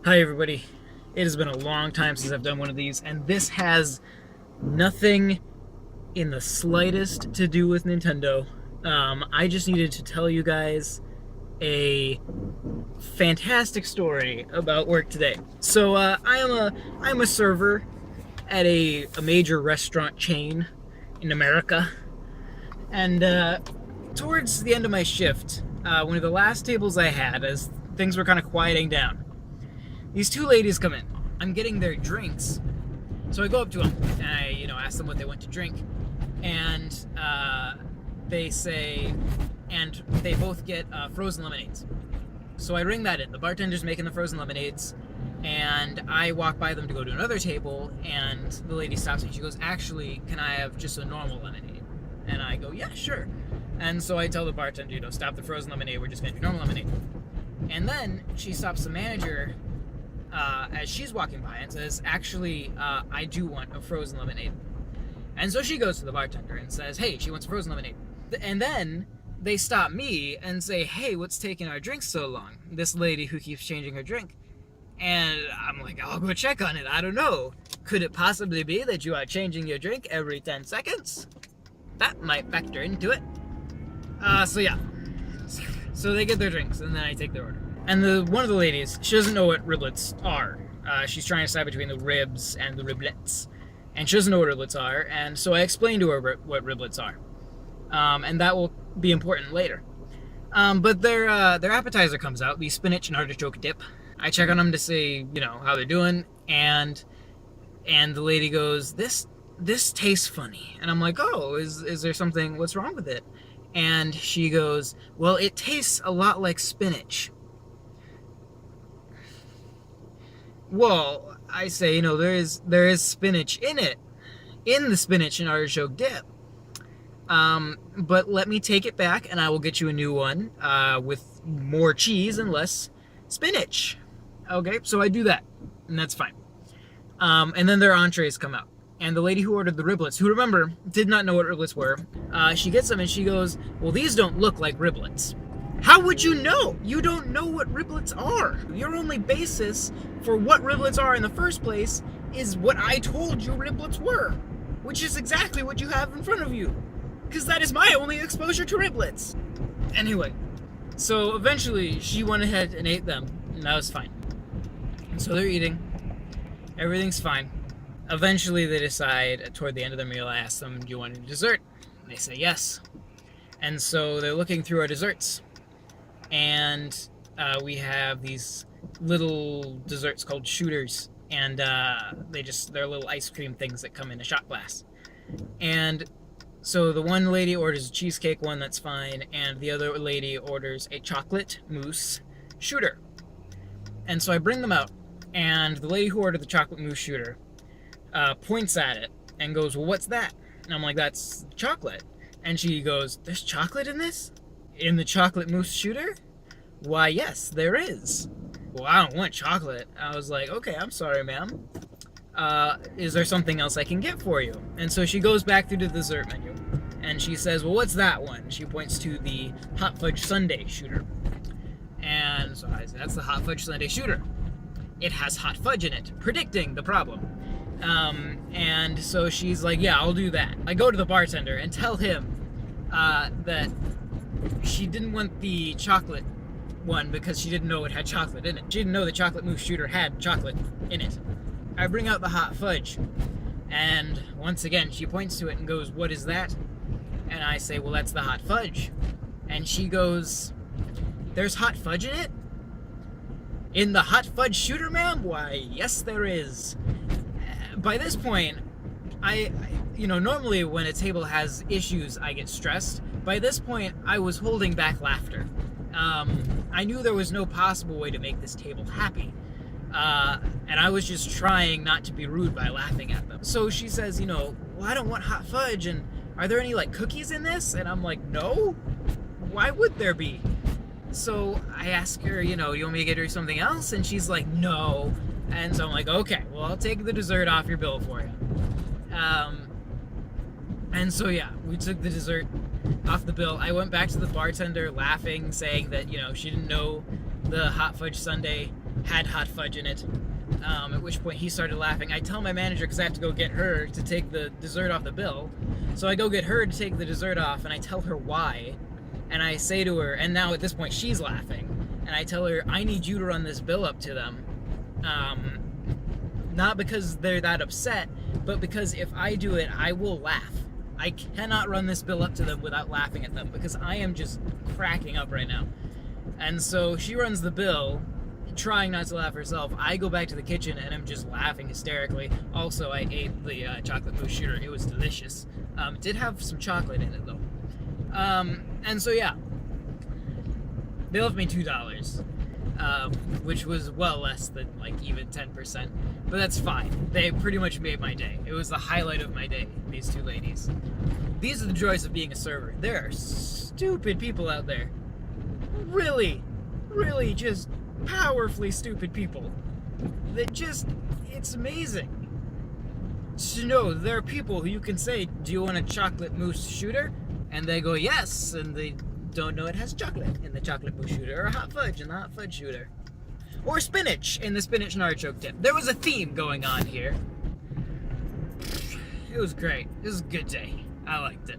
Hi everybody. It has been a long time since I've done one of these, and this has nothing in the slightest to do with Nintendo. I just needed to tell you guys a fantastic story about work today. So I'm a server at a major restaurant chain in America, and towards the end of my shift, one of the last tables I had, as things were kind of quieting down, these two ladies come in. I'm getting their drinks. So I go up to them and ask them what they want to drink. And they say, and they both get frozen lemonades. So I ring that in. The bartender's making the frozen lemonades. And I walk by them to go to another table. And the lady stops me. She goes, actually, can I have just a normal lemonade? And I go, yeah, sure. And so I tell the bartender, stop the frozen lemonade. We're just going to do normal lemonade. And then she stops the manager as she's walking by and says, actually, I do want a frozen lemonade. And so she goes to the bartender and says, hey, she wants a frozen lemonade. And then they stop me and say, hey, what's taking our drinks so long? This lady who keeps changing her drink. And I'm like, I'll go check on it. I don't know. Could it possibly be that you are changing your drink every 10 seconds? That might factor into it. So yeah. So they get their drinks, and then I take their order. And one of the ladies, she doesn't know what riblets are. She's trying to decide between the ribs and the riblets. And she doesn't know what riblets are, and so I explained to her what riblets are. And that will be important later. But their appetizer comes out, the spinach and artichoke dip. I check on them to see, how they're doing, and the lady goes, this tastes funny. And I'm like, oh, is there something, what's wrong with it? And she goes, well, it tastes a lot like spinach. Well, I say, there is spinach in it, in the spinach and artichoke dip. But let me take it back and I will get you a new one, with more cheese and less spinach. Okay, so I do that, and that's fine. And then their entrees come out. And the lady who ordered the riblets, who, remember, did not know what riblets were, she gets them and she goes, well, these don't look like riblets. How would you know? You don't know what riblets are. Your only basis for what riblets are in the first place is what I told you riblets were, which is exactly what you have in front of you, because that is my only exposure to riblets. Anyway, so eventually she went ahead and ate them, and that was fine. And so they're eating. Everything's fine. Eventually they decide, toward the end of the meal, I ask them, do you want a dessert? And they say yes. And so they're looking through our desserts. And we have these little desserts called shooters. And they're little ice cream things that come in a shot glass. And so the one lady orders a cheesecake one, that's fine. And the other lady orders a chocolate mousse shooter. And so I bring them out. And the lady who ordered the chocolate mousse shooter points at it and goes, well, what's that? And I'm like, that's chocolate. And she goes, there's chocolate in this? In the chocolate mousse shooter? Why, yes, there is. Well, I don't want chocolate. I was like, okay, I'm sorry, ma'am. Is there something else I can get for you? And so she goes back through the dessert menu and she says, well, what's that one? She points to the hot fudge sundae shooter. And so I said, that's the hot fudge sundae shooter. It has hot fudge in it, predicting the problem. And so she's like, yeah, I'll do that. I go to the bartender and tell him that she didn't want the chocolate one because she didn't know it had chocolate in it. She didn't know the chocolate mousse shooter had chocolate in it. I bring out the hot fudge, and once again she points to it and goes, what is that? And I say, well, that's the hot fudge. And she goes, there's hot fudge in it? In the hot fudge shooter, ma'am? Why, yes, there is. By this point, I normally when a table has issues, I get stressed. By this point, I was holding back laughter. I knew there was no possible way to make this table happy. And I was just trying not to be rude by laughing at them. So she says, well, I don't want hot fudge, and are there any, cookies in this? And I'm like, no? Why would there be? So I ask her, you want me to get her something else? And she's like, no. And so I'm like, okay, well, I'll take the dessert off your bill for you. And so, yeah, we took the dessert off the bill. I went back to the bartender laughing, saying that, she didn't know the hot fudge sundae had hot fudge in it. At which point he started laughing. I tell my manager, because I have to go get her to take the dessert off the bill. So I go get her to take the dessert off, and I tell her why. And I say to her, and now at this point she's laughing, and I tell her, I need you to run this bill up to them. Not because they're that upset, but because if I do it, I will laugh. I cannot run this bill up to them without laughing at them, because I am just cracking up right now. And so she runs the bill, trying not to laugh herself. I go back to the kitchen and I'm just laughing hysterically. Also, I ate the chocolate mousse shooter. It was delicious. It did have some chocolate in it though. And so yeah, they left me $2, which was well less than like even 10%, but that's fine. They pretty much made my day. It was the highlight of my day, these two ladies. These are the joys of being a server. There are stupid people out there. Really, really just powerfully stupid people that just, it's amazing to know there are people who you can say, do you want a chocolate mousse shooter? And they go, yes, and they don't know it has chocolate in the chocolate mousse shooter, or hot fudge in the hot fudge shooter, or spinach in the spinach and artichoke dip. There was a theme going on here. It was great. It was a good day. I liked it.